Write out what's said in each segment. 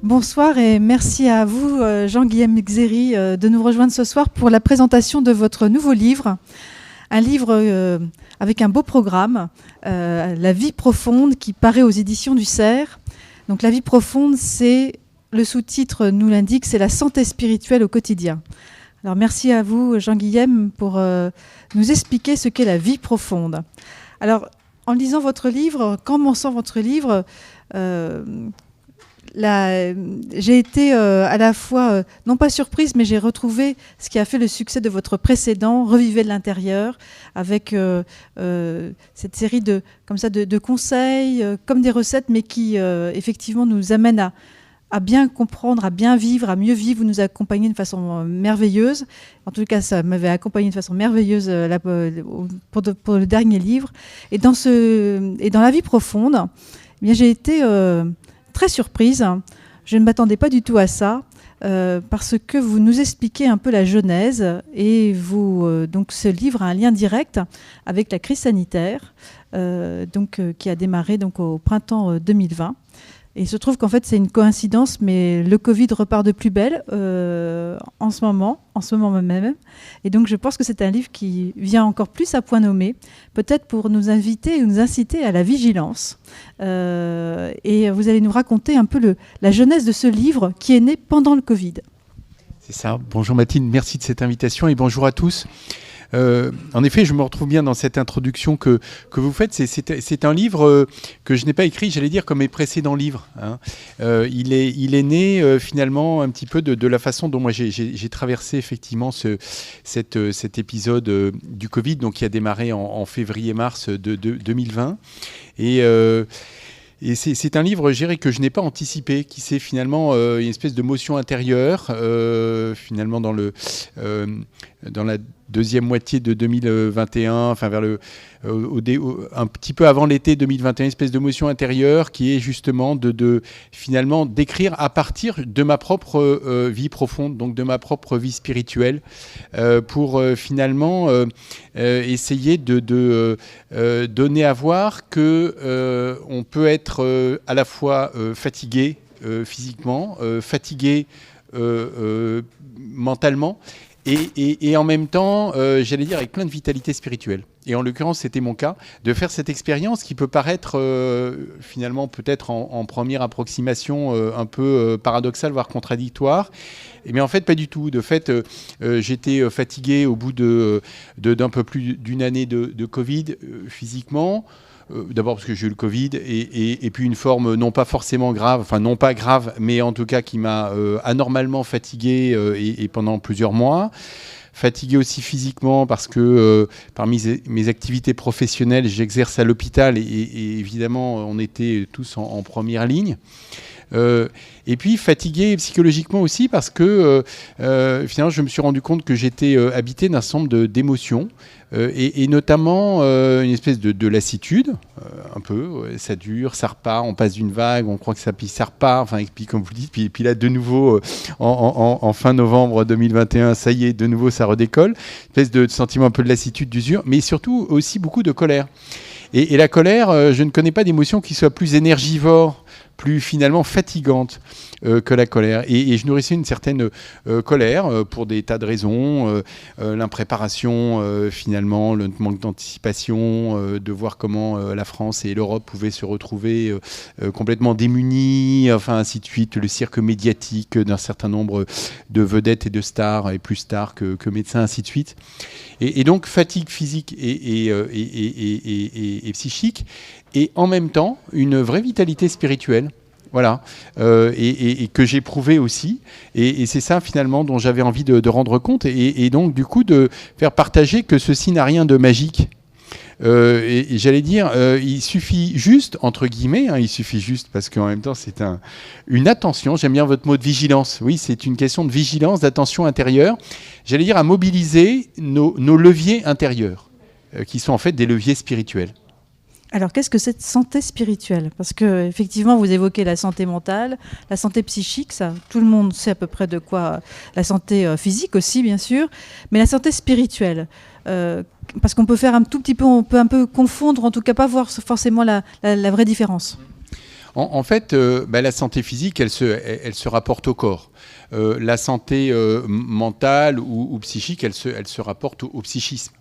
Bonsoir et merci à vous, Jean-Guillaume Xéry, de nous rejoindre ce soir pour la présentation de votre nouveau livre. Un livre avec un beau programme, La vie profonde, qui paraît aux éditions du Cerf. Donc la vie profonde, c'est, le sous-titre nous l'indique, c'est la santé spirituelle au quotidien. Alors merci à vous, Jean-Guillaume, pour nous expliquer ce qu'est la vie profonde. Alors, en lisant votre livre, en commençant votre livre, j'ai été à la fois, non pas surprise, mais j'ai retrouvé ce qui a fait le succès de votre précédent, Revivez de l'intérieur, avec cette série de conseils, comme des recettes, mais qui effectivement nous amènent à bien comprendre, à bien vivre, à mieux vivre. Vous nous accompagnez de façon merveilleuse. En tout cas, ça m'avait accompagné de façon merveilleuse pour le dernier livre. Et dans la vie profonde, eh bien, j'ai été très surprise. Je ne m'attendais pas du tout à ça, parce que vous nous expliquez un peu la genèse et donc ce livre a un lien direct avec la crise sanitaire, qui a démarré donc au printemps 2020. Et il se trouve qu'en fait c'est une coïncidence, mais le Covid repart de plus belle en ce moment même. Et donc je pense que c'est un livre qui vient encore plus à point nommé, peut-être pour nous inviter et nous inciter à la vigilance. Et vous allez nous raconter un peu la genèse de ce livre qui est né pendant le Covid. C'est ça. Bonjour Mathilde, merci de cette invitation et bonjour à tous. En effet, je me retrouve bien dans cette introduction que vous faites. C'est un livre que je n'ai pas écrit, j'allais dire, comme mes précédents livres. Hein. Il est né finalement un petit peu de la façon dont moi j'ai traversé effectivement cet épisode du Covid, donc qui a démarré en février-mars de 2020. Et c'est un livre, je dirais, que je n'ai pas anticipé, qui c'est finalement une espèce de motion intérieure, finalement dans la deuxième moitié de 2021, enfin vers un petit peu avant l'été 2021, une espèce de motion intérieure qui est justement de finalement d'écrire à partir de ma propre vie profonde, donc de ma propre vie spirituelle, pour finalement essayer de donner à voir que on peut être à la fois fatigué physiquement, fatigué mentalement, et en même temps, j'allais dire, avec plein de vitalité spirituelle. Et en l'occurrence, c'était mon cas, de faire cette expérience qui peut paraître finalement peut-être en première approximation un peu paradoxale, voire contradictoire. Mais en fait, pas du tout. De fait, j'étais fatigué au bout d'un peu plus d'une année de Covid physiquement. D'abord parce que j'ai eu le Covid et puis une forme non pas forcément grave, enfin non pas grave, mais en tout cas qui m'a anormalement fatigué et pendant plusieurs mois. Fatigué aussi physiquement parce que parmi mes activités professionnelles, j'exerce à l'hôpital et évidemment on était tous en première ligne. Et puis fatigué psychologiquement aussi parce que finalement je me suis rendu compte que j'étais habité d'un certain nombre d'émotions et notamment une espèce de lassitude, un peu, ça dure, ça repart, on passe d'une vague, on croit que ça, puis ça repart, enfin, et puis comme vous le dites, puis là de nouveau en fin novembre 2021, ça y est, de nouveau ça redécolle, une espèce de sentiment un peu de lassitude, d'usure, mais surtout aussi beaucoup de colère. Et la colère, je ne connais pas d'émotion qui soit plus énergivore, plus finalement fatigante que la colère. Et je nourrissais une certaine colère pour des tas de raisons, l'impréparation finalement, le manque d'anticipation, de voir comment la France et l'Europe pouvaient se retrouver complètement démunies, enfin ainsi de suite, le cirque médiatique d'un certain nombre de vedettes et de stars, et plus stars que médecins, ainsi de suite. Et donc fatigue physique et psychique, et en même temps une vraie vitalité spirituelle. Voilà, et que j'éprouvais aussi, et c'est ça finalement dont j'avais envie de rendre compte, et donc du coup de faire partager que ceci n'a rien de magique. Et j'allais dire, il suffit juste, entre guillemets, il suffit juste parce qu'en même temps c'est une attention, j'aime bien votre mot de vigilance, oui c'est une question de vigilance, d'attention intérieure, j'allais dire à mobiliser nos leviers intérieurs, qui sont en fait des leviers spirituels. Alors, qu'est-ce que cette santé spirituelle ? Parce que effectivement, vous évoquez la santé mentale, la santé psychique, ça, tout le monde sait à peu près de quoi. La santé physique aussi, bien sûr, mais la santé spirituelle. Parce qu'on peut faire un tout petit peu, on peut un peu confondre, en tout cas pas voir forcément la vraie différence. En fait, la santé physique, elle se rapporte au corps. La santé mentale ou psychique, elle se rapporte au psychisme.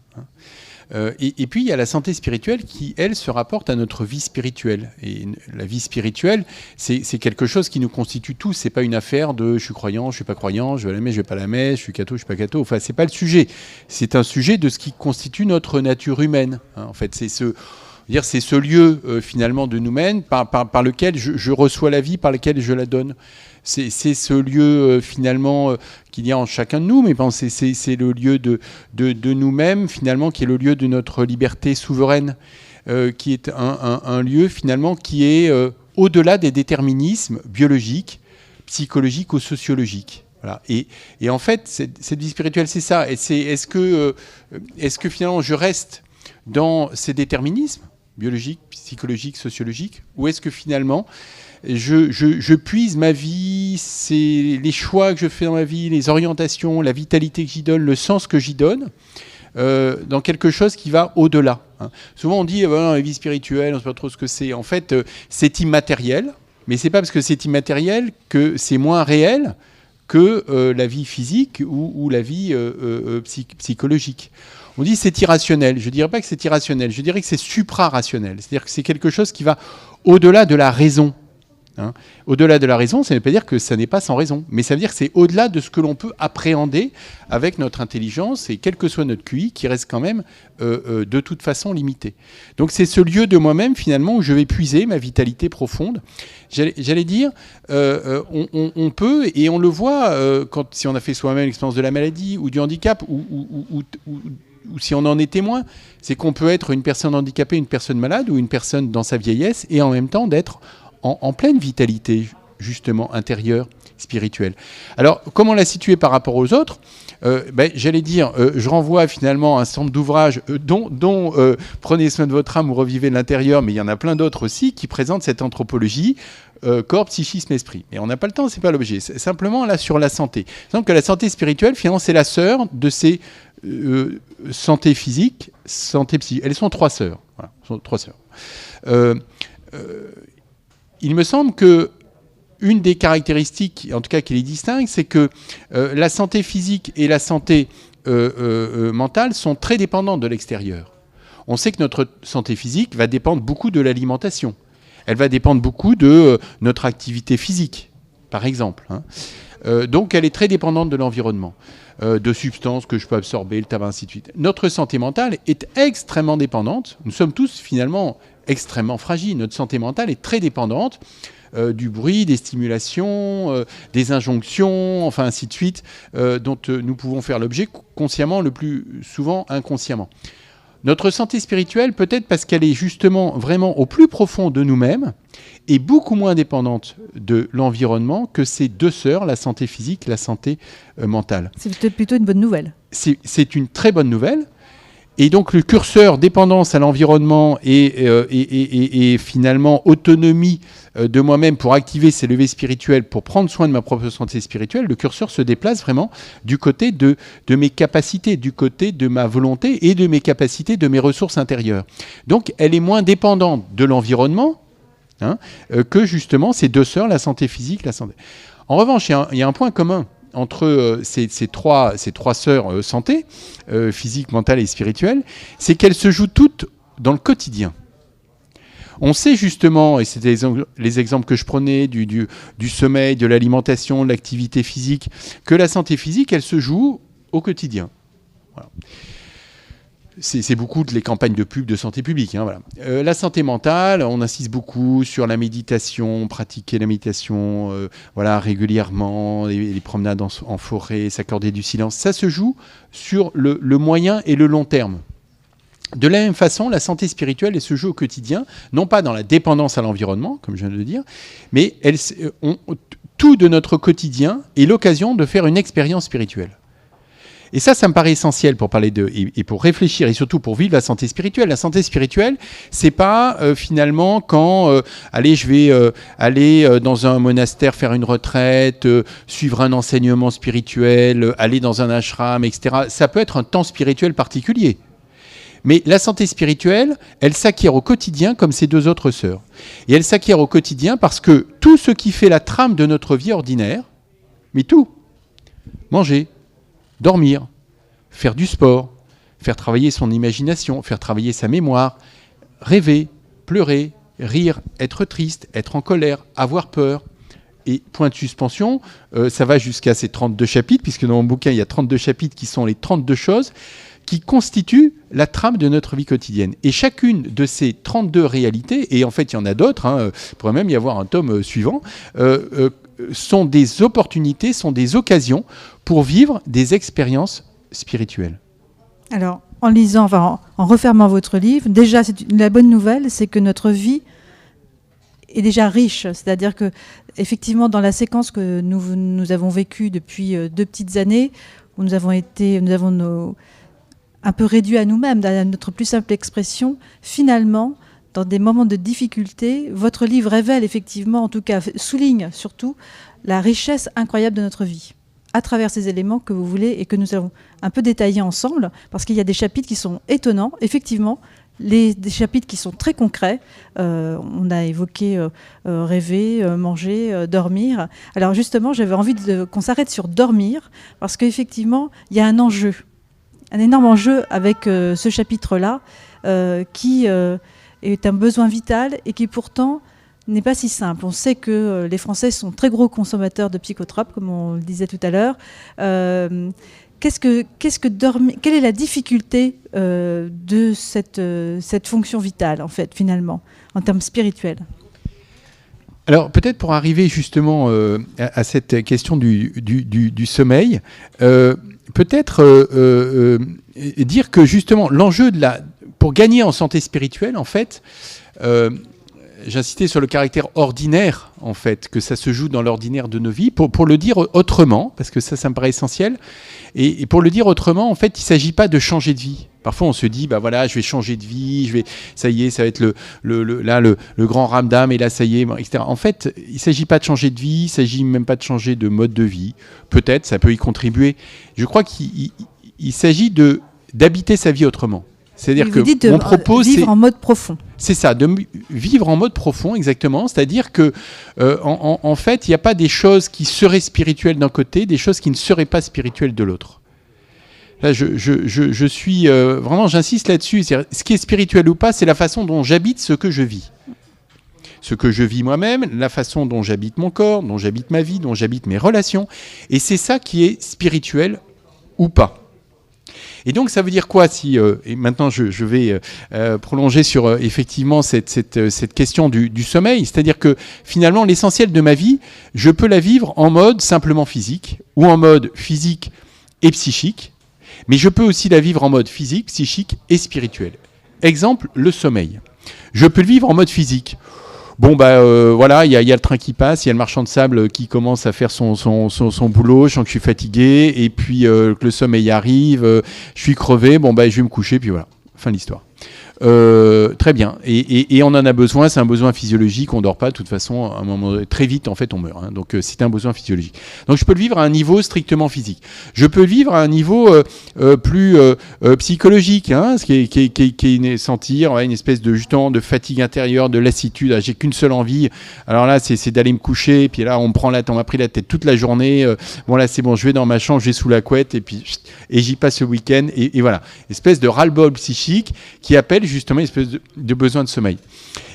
Et puis, il y a la santé spirituelle qui, elle, se rapporte à notre vie spirituelle. Et la vie spirituelle, c'est quelque chose qui nous constitue tous. C'est pas une affaire de je suis croyant, je suis pas croyant, je vais à la messe, je vais pas à la messe, je suis catho, je suis pas catho. Enfin, c'est pas le sujet. C'est un sujet de ce qui constitue notre nature humaine. En fait, c'est ce lieu finalement de nous-mêmes par lequel je reçois la vie, par lequel je la donne. C'est ce lieu finalement qu'il y a en chacun de nous, mais c'est le lieu de nous-mêmes finalement qui est le lieu de notre liberté souveraine, qui est un lieu finalement qui est au-delà des déterminismes biologiques, psychologiques ou sociologiques. Voilà. Et en fait, cette vie spirituelle, c'est ça. Est-ce que finalement je reste dans ces déterminismes biologiques, psychologiques, sociologiques, ou est-ce que finalement je puise ma vie, c'est les choix que je fais dans ma vie, les orientations, la vitalité que j'y donne, le sens que j'y donne, dans quelque chose qui va au-delà. Souvent on dit la vie spirituelle, on ne sait pas trop ce que c'est. En fait, c'est immatériel, mais c'est pas parce que c'est immatériel que c'est moins réel que la vie physique ou la vie psychologique. On dit c'est irrationnel. Je ne dirais pas que c'est irrationnel, je dirais que c'est supra-rationnel. C'est-à-dire que c'est quelque chose qui va au-delà de la raison. Au-delà de la raison, ça ne veut pas dire que ça n'est pas sans raison, mais ça veut dire que c'est au-delà de ce que l'on peut appréhender avec notre intelligence et quel que soit notre QI, qui reste quand même de toute façon limité. Donc c'est ce lieu de moi-même finalement où je vais puiser ma vitalité profonde. J'allais dire, on peut, et on le voit si on a fait soi-même l'expérience de la maladie ou du handicap, ou si on en est témoin, c'est qu'on peut être une personne handicapée, une personne malade ou une personne dans sa vieillesse et en même temps d'être en pleine vitalité, justement, intérieure, spirituelle. Alors, comment la situer par rapport aux autres ? J'allais dire, je renvoie finalement à un certain nombre d'ouvrages, dont Prenez soin de votre âme ou Revivez l'intérieur, mais il y en a plein d'autres aussi, qui présentent cette anthropologie, corps, psychisme, esprit. Et on n'a pas le temps, c'est pas l'objet. C'est simplement là sur la santé. Donc que la santé spirituelle, finalement, c'est la sœur de ces santé physique, santé psychique. Elles sont trois sœurs. Voilà, sont trois sœurs. Il me semble que une des caractéristiques, en tout cas qui les distingue, c'est que la santé physique et la santé mentale sont très dépendantes de l'extérieur. On sait que notre santé physique va dépendre beaucoup de l'alimentation. Elle va dépendre beaucoup de notre activité physique, par exemple. Donc elle est très dépendante de l'environnement, de substances que je peux absorber, le tabac, ainsi de suite. Notre santé mentale est extrêmement dépendante. Nous sommes tous finalement extrêmement fragiles. Notre santé mentale est très dépendante du bruit, des stimulations, des injonctions, enfin ainsi de suite, dont nous pouvons faire l'objet consciemment, le plus souvent inconsciemment. Notre santé spirituelle, peut-être parce qu'elle est justement vraiment au plus profond de nous-mêmes, est beaucoup moins dépendante de l'environnement que ces deux sœurs, la santé physique, la santé mentale. C'est plutôt une bonne nouvelle. C'est une très bonne nouvelle. Et donc le curseur dépendance à l'environnement et finalement autonomie de moi-même pour activer ces levées spirituelles, pour prendre soin de ma propre santé spirituelle, le curseur se déplace vraiment du côté de mes capacités, du côté de ma volonté et de mes capacités, de mes ressources intérieures. Donc elle est moins dépendante de l'environnement que justement ces deux sœurs, la santé physique, la santé. En revanche, il y a un point commun entre ces trois sœurs santé, physique, mentale et spirituelle, c'est qu'elles se jouent toutes dans le quotidien. On sait justement, et c'était les exemples que je prenais du sommeil, de l'alimentation, de l'activité physique, que la santé physique, elle se joue au quotidien. Voilà. C'est beaucoup les campagnes de pub de santé publique. Voilà. La santé mentale, on insiste beaucoup sur la méditation, pratiquer la méditation régulièrement, les promenades en forêt, s'accorder du silence. Ça se joue sur le moyen et le long terme. De la même façon, la santé spirituelle, elle se joue au quotidien, non pas dans la dépendance à l'environnement, comme je viens de le dire, mais tout de notre quotidien est l'occasion de faire une expérience spirituelle. Et ça me paraît essentiel pour parler et pour réfléchir et surtout pour vivre la santé spirituelle. La santé spirituelle, c'est pas finalement quand je vais aller dans un monastère faire une retraite, suivre un enseignement spirituel, aller dans un ashram, etc. Ça peut être un temps spirituel particulier. Mais la santé spirituelle, elle s'acquiert au quotidien comme ses deux autres sœurs. Et elle s'acquiert au quotidien parce que tout ce qui fait la trame de notre vie ordinaire, mais tout, manger, dormir, faire du sport, faire travailler son imagination, faire travailler sa mémoire, rêver, pleurer, rire, être triste, être en colère, avoir peur. Et point de suspension, ça va jusqu'à ces 32 chapitres, puisque dans mon bouquin, il y a 32 chapitres qui sont les 32 choses qui constituent la trame de notre vie quotidienne. Et chacune de ces 32 réalités, et en fait il y en a d'autres, il pourrait même y avoir un tome suivant, sont des opportunités, sont des occasions pour vivre des expériences spirituelles. Alors, en lisant, enfin, en refermant votre livre, déjà, la bonne nouvelle, c'est que notre vie est déjà riche. C'est-à-dire que, effectivement, dans la séquence que nous avons vécue depuis 2 petites années, où nous avons un peu réduit à nous-mêmes, à notre plus simple expression, finalement, dans des moments de difficulté, votre livre révèle effectivement, en tout cas, souligne surtout la richesse incroyable de notre vie, à travers ces éléments que vous voulez et que nous avons un peu détaillés ensemble, parce qu'il y a des chapitres qui sont étonnants. Effectivement, des chapitres qui sont très concrets. On a évoqué rêver, manger, dormir. Alors justement, j'avais envie qu'on s'arrête sur dormir, parce qu'effectivement, il y a un enjeu, un énorme enjeu avec ce chapitre-là, qui est un besoin vital et qui pourtant n'est pas si simple. On sait que les Français sont très gros consommateurs de psychotropes, comme on le disait tout à l'heure. Quelle est la difficulté de cette fonction vitale, en fait, finalement, en termes spirituels ? Alors, peut-être pour arriver justement à cette question du sommeil, peut-être dire que justement, l'enjeu pour gagner en santé spirituelle, en fait, j'insistais sur le caractère ordinaire, en fait, que ça se joue dans l'ordinaire de nos vies. Pour le dire autrement, parce que ça me paraît essentiel, et pour le dire autrement, en fait, il ne s'agit pas de changer de vie. Parfois, on se dit, bah voilà, je vais changer de vie, ça y est, ça va être le grand ramdam, et là, ça y est, etc. En fait, il ne s'agit pas de changer de vie, il ne s'agit même pas de changer de mode de vie. Peut-être, ça peut y contribuer. Je crois qu'il s'agit d'habiter sa vie autrement. C'est-à-dire que mon propos, c'est vivre en mode profond. C'est ça, de vivre en mode profond, exactement. C'est-à-dire que, en fait, il n'y a pas des choses qui seraient spirituelles d'un côté, des choses qui ne seraient pas spirituelles de l'autre. Là, je suis vraiment, j'insiste là-dessus. Ce qui est spirituel ou pas, c'est la façon dont j'habite ce que je vis. Ce que je vis moi-même, la façon dont j'habite mon corps, dont j'habite ma vie, dont j'habite mes relations. Et c'est ça qui est spirituel ou pas. Et donc, ça veut dire quoi et maintenant, je vais prolonger sur effectivement cette question du sommeil. C'est-à-dire que finalement, l'essentiel de ma vie, je peux la vivre en mode simplement physique ou en mode physique et psychique. Mais je peux aussi la vivre en mode physique, psychique et spirituel. Exemple, le sommeil. Je peux le vivre en mode physique. Bon, voilà, il y a le train qui passe, il y a le marchand de sable qui commence à faire son boulot, je sens que je suis fatigué, et puis que le sommeil arrive, je suis crevé, je vais me coucher, puis voilà, fin de l'histoire. Très bien. Et on en a besoin, c'est un besoin physiologique, on ne dort pas, de toute façon, à un moment très vite, en fait, on meurt. Donc, c'est un besoin physiologique. Donc, je peux le vivre à un niveau strictement physique. Je peux le vivre à un niveau plus psychologique, ce qui est sentir une espèce de fatigue intérieure, de lassitude. J'ai qu'une seule envie. Alors là, c'est d'aller me coucher, et puis là, on m'a pris la tête toute la journée. Bon, là, c'est bon, je vais dans ma chambre, je vais sous la couette, et j'y passe le week-end, et voilà. Espèce de ras-le-bol psychique qui appelle justement une espèce de besoin de sommeil.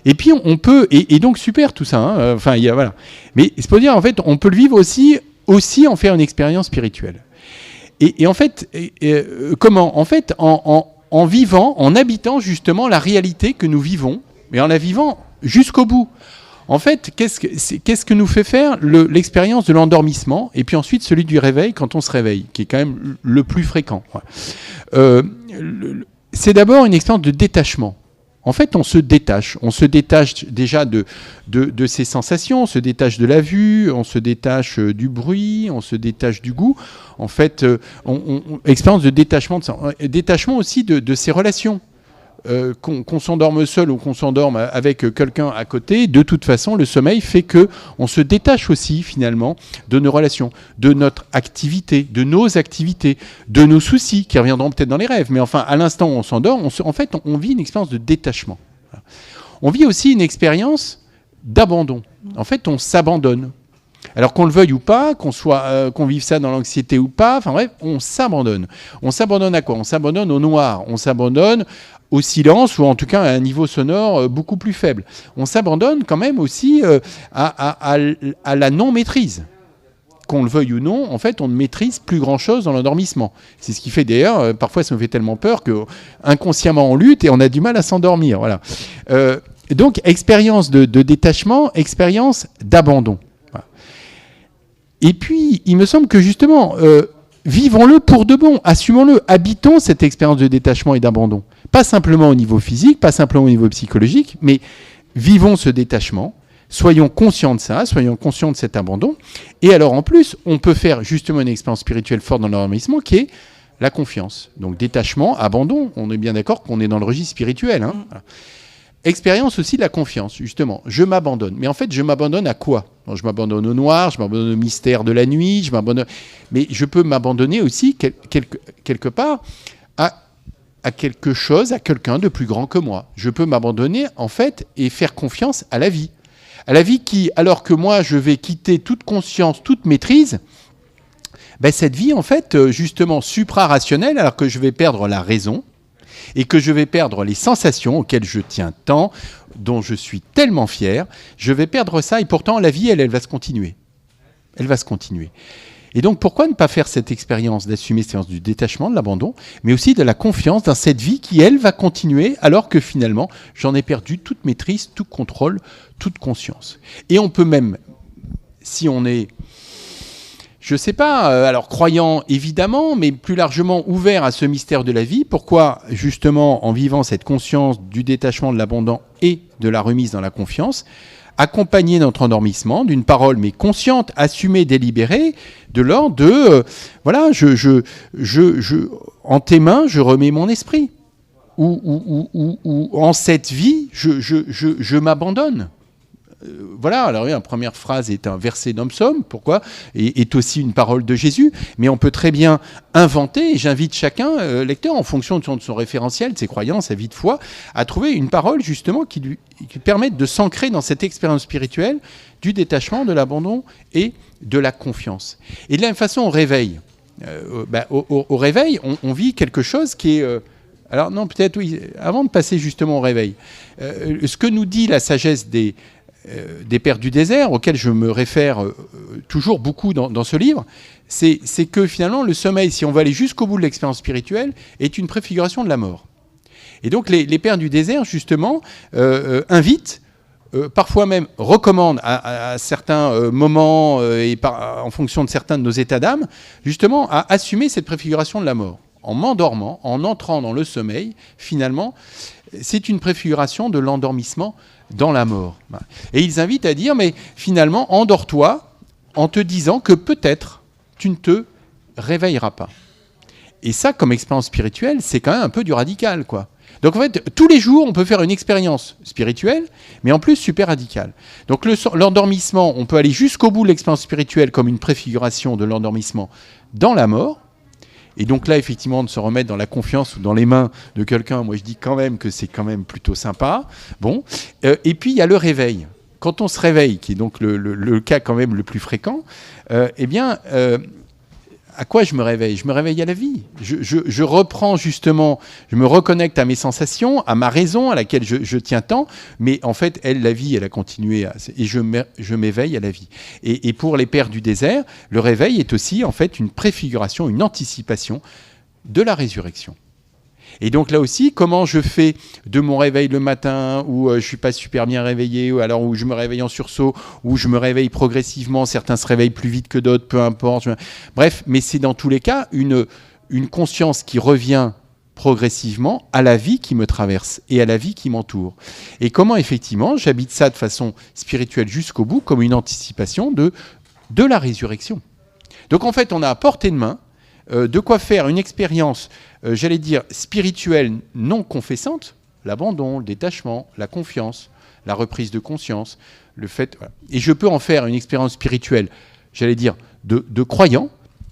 Et puis on peut, et donc super tout ça, voilà. Mais c'est pour dire, en fait, on peut le vivre aussi en faire une expérience spirituelle. Et en fait, comment ? En fait, en vivant, en habitant justement la réalité que nous vivons, mais en la vivant jusqu'au bout. En fait, qu'est-ce que nous fait faire l'expérience de l'endormissement, et puis ensuite celui du réveil quand on se réveille, qui est quand même le plus fréquent. C'est d'abord une expérience de détachement. En fait, on se détache déjà de ses sensations, on se détache de la vue, on se détache du bruit, on se détache du goût. En fait, expérience de détachement aussi de ses relations. qu'on s'endorme seul ou qu'on s'endorme avec quelqu'un à côté, de toute façon, le sommeil fait qu'on se détache aussi, finalement, de nos relations, de notre activité, de nos activités, de nos soucis, qui reviendront peut-être dans les rêves. Mais enfin, à l'instant où on s'endort, on vit une expérience de détachement. Voilà. On vit aussi une expérience d'abandon. En fait, on s'abandonne. Alors qu'on le veuille ou pas, qu'on vive ça dans l'anxiété ou pas, enfin bref, on s'abandonne. On s'abandonne à quoi ? On s'abandonne au noir, on s'abandonne au silence ou en tout cas à un niveau sonore beaucoup plus faible. On s'abandonne quand même aussi à la non-maîtrise. Qu'on le veuille ou non, en fait, on ne maîtrise plus grand-chose dans l'endormissement. C'est ce qui fait d'ailleurs, parfois ça me fait tellement peur qu'inconsciemment on lutte et on a du mal à s'endormir. Voilà. Donc, expérience de détachement, expérience d'abandon. Voilà. Et puis, il me semble que justement, vivons-le pour de bon, assumons-le, habitons cette expérience de détachement et d'abandon. Pas simplement au niveau physique, pas simplement au niveau psychologique, mais vivons ce détachement, soyons conscients de ça, soyons conscients de cet abandon. Et alors, en plus, on peut faire justement une expérience spirituelle forte dans l'endormissement qui est la confiance. Donc, détachement, abandon, on est bien d'accord qu'on est dans le registre spirituel. Hein. Voilà. Expérience aussi de la confiance, justement. Je m'abandonne. Mais en fait, je m'abandonne à quoi ? Bon, je m'abandonne au noir, je m'abandonne au mystère de la nuit, mais je peux m'abandonner aussi quelque part à quelque chose, à quelqu'un de plus grand que moi. Je peux m'abandonner, en fait, et faire confiance à la vie. À la vie qui, alors que moi, je vais quitter toute conscience, toute maîtrise, ben, cette vie, en fait, justement, supra-rationnelle, alors que je vais perdre la raison, et que je vais perdre les sensations auxquelles je tiens tant, dont je suis tellement fier, je vais perdre ça, et pourtant la vie, elle va se continuer. Elle va se continuer. Et donc, pourquoi ne pas faire cette expérience d'assumer cette expérience du détachement, de l'abandon, mais aussi de la confiance dans cette vie qui, elle, va continuer, alors que finalement, j'en ai perdu toute maîtrise, tout contrôle, toute conscience. Et on peut même, si on est... Je ne sais pas, alors croyant évidemment, mais plus largement ouvert à ce mystère de la vie. Pourquoi, justement, en vivant cette conscience du détachement, de l'abandon et de la remise dans la confiance, accompagner notre endormissement d'une parole, mais consciente, assumée, délibérée, de l'ordre de, voilà, en tes mains, je remets mon esprit. Ou en cette vie, je m'abandonne. Voilà, alors la première phrase est un verset d'un psaume, pourquoi ? Et est aussi une parole de Jésus, mais on peut très bien inventer, et j'invite chacun, lecteur, en fonction de son référentiel, de ses croyances, sa vie de foi, à trouver une parole justement qui permette de s'ancrer dans cette expérience spirituelle du détachement, de l'abandon et de la confiance. Et de la même façon, au réveil, au réveil, on vit quelque chose qui est... alors non, peut-être oui, avant de passer justement au réveil, ce que nous dit la sagesse des pères du désert, auxquels je me réfère toujours beaucoup dans ce livre, c'est que finalement le sommeil, si on veut aller jusqu'au bout de l'expérience spirituelle, est une préfiguration de la mort. Et donc les pères du désert, justement, invitent, parfois même recommandent à certains moments et en fonction de certains de nos états d'âme, justement à assumer cette préfiguration de la mort. En m'endormant, en entrant dans le sommeil, finalement, c'est une préfiguration de l'endormissement dans la mort. Et ils invitent à dire, mais finalement, endors-toi en te disant que peut-être tu ne te réveilleras pas. Et ça, comme expérience spirituelle, c'est quand même un peu du radical, quoi. Donc en fait, tous les jours, on peut faire une expérience spirituelle, mais en plus super radicale. Donc l'endormissement, on peut aller jusqu'au bout de l'expérience spirituelle comme une préfiguration de l'endormissement dans la mort. Et donc là, effectivement, de se remettre dans la confiance ou dans les mains de quelqu'un, moi je dis quand même que c'est quand même plutôt sympa. Bon. Et puis il y a le réveil. Quand on se réveille, qui est donc le cas quand même le plus fréquent, à quoi je me réveille ? Je me réveille à la vie. Je reprends justement, je me reconnecte à mes sensations, à ma raison, à laquelle je tiens tant, mais en fait, la vie, elle a continué, et je m'éveille à la vie. Et pour les pères du désert, le réveil est aussi en fait une préfiguration, une anticipation de la résurrection. Et donc là aussi, comment je fais de mon réveil le matin où je ne suis pas super bien réveillé, ou alors où je me réveille en sursaut, où je me réveille progressivement, certains se réveillent plus vite que d'autres, peu importe. Bref, mais c'est dans tous les cas une conscience qui revient progressivement à la vie qui me traverse et à la vie qui m'entoure. Et comment effectivement j'habite ça de façon spirituelle jusqu'au bout, comme une anticipation de la résurrection. Donc en fait, on a à portée de main de quoi faire une expérience, j'allais dire, spirituelle non confessante, l'abandon, le détachement, la confiance, la reprise de conscience, le fait... Voilà. Et je peux en faire une expérience spirituelle, j'allais dire, de croyant,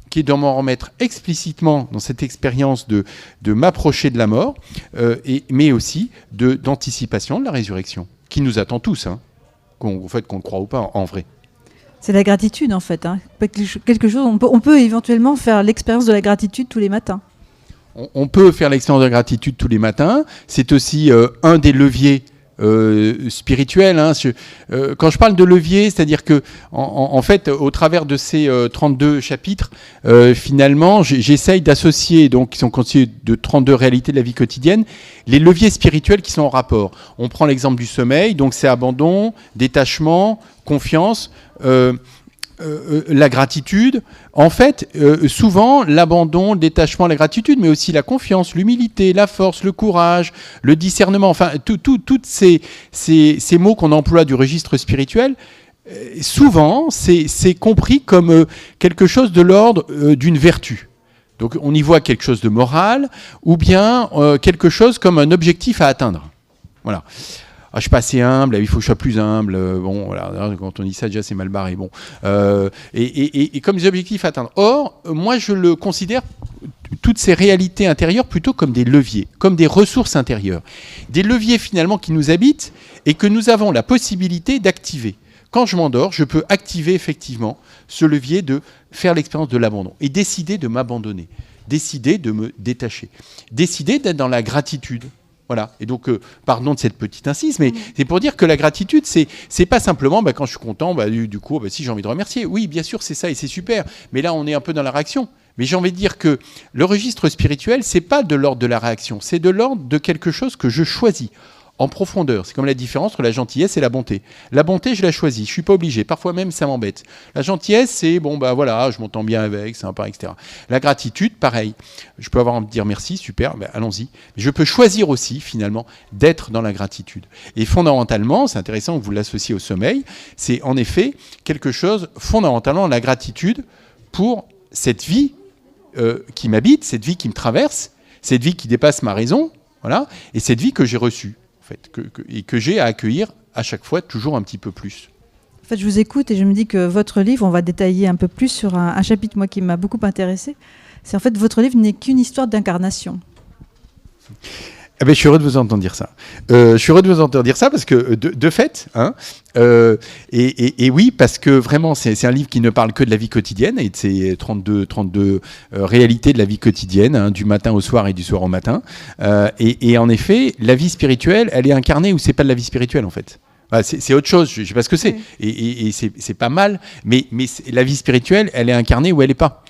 qui est de m'en remettre explicitement dans cette expérience de m'approcher de la mort, mais aussi d'anticipation de la résurrection, qui nous attend tous, hein, qu'on le croit ou pas, en vrai. C'est la gratitude, en fait. Hein. Quelque chose, on peut éventuellement faire l'expérience de la gratitude tous les matins. On peut faire l'expérience de la gratitude tous les matins. C'est aussi un des leviers spirituels. Hein. Quand je parle de levier, c'est-à-dire que, en fait, au travers de ces 32 chapitres, finalement, j'essaye d'associer, donc, qui sont constitués de 32 réalités de la vie quotidienne, les leviers spirituels qui sont en rapport. On prend l'exemple du sommeil, donc c'est abandon, détachement, confiance, la gratitude. En fait, souvent, l'abandon, le détachement, la gratitude, mais aussi la confiance, l'humilité, la force, le courage, le discernement, enfin, toutes ces mots qu'on emploie du registre spirituel, souvent, c'est compris comme quelque chose de l'ordre d'une vertu. Donc, on y voit quelque chose de moral, ou bien quelque chose comme un objectif à atteindre. Voilà. Ah, je suis pas assez humble, il faut que je sois plus humble. Bon, voilà, quand on dit ça, déjà, c'est mal barré. Bon. Et comme des objectifs à atteindre. Or, moi, je le considère, toutes ces réalités intérieures, plutôt comme des leviers, comme des ressources intérieures. Des leviers, finalement, qui nous habitent et que nous avons la possibilité d'activer. Quand je m'endors, je peux activer, effectivement, ce levier de faire l'expérience de l'abandon et décider de m'abandonner, décider de me détacher, décider d'être dans la gratitude. Voilà. Et donc, pardon de cette petite incise, mais c'est pour dire que la gratitude, c'est pas simplement quand je suis content, du coup, si j'ai envie de remercier. Oui, bien sûr, c'est ça et c'est super. Mais là, on est un peu dans la réaction. Mais j'ai envie de dire que le registre spirituel, c'est pas de l'ordre de la réaction, c'est de l'ordre de quelque chose que je choisis en profondeur. C'est comme la différence entre la gentillesse et la bonté. La bonté, je la choisis, je suis pas obligé. Parfois même, ça m'embête. La gentillesse, c'est voilà, je m'entends bien avec, c'est sympa, etc. La gratitude, pareil. Je peux avoir envie de dire merci, super, allons-y. Mais je peux choisir aussi, finalement, d'être dans la gratitude. Et fondamentalement, c'est intéressant que vous l'associez au sommeil, c'est en effet quelque chose, fondamentalement, la gratitude pour cette vie qui m'habite, cette vie qui me traverse, cette vie qui dépasse ma raison, voilà, et cette vie que j'ai reçue. Et que j'ai à accueillir à chaque fois toujours un petit peu plus. En fait, je vous écoute et je me dis que votre livre, on va détailler un peu plus sur un chapitre, moi, qui m'a beaucoup intéressé. C'est en fait, votre livre n'est qu'une histoire d'incarnation. Je suis heureux de vous entendre dire ça. Je suis heureux de vous entendre dire ça parce que, de fait, hein, et oui, parce que vraiment, c'est un livre qui ne parle que de la vie quotidienne et de ces 32 réalités de la vie quotidienne, hein, du matin au soir et du soir au matin. Et en effet, la vie spirituelle, elle est incarnée ou c'est pas de la vie spirituelle, en fait. C'est autre chose, je ne sais pas ce que c'est. Oui. Et c'est pas mal, mais la vie spirituelle, elle est incarnée ou elle n'est pas.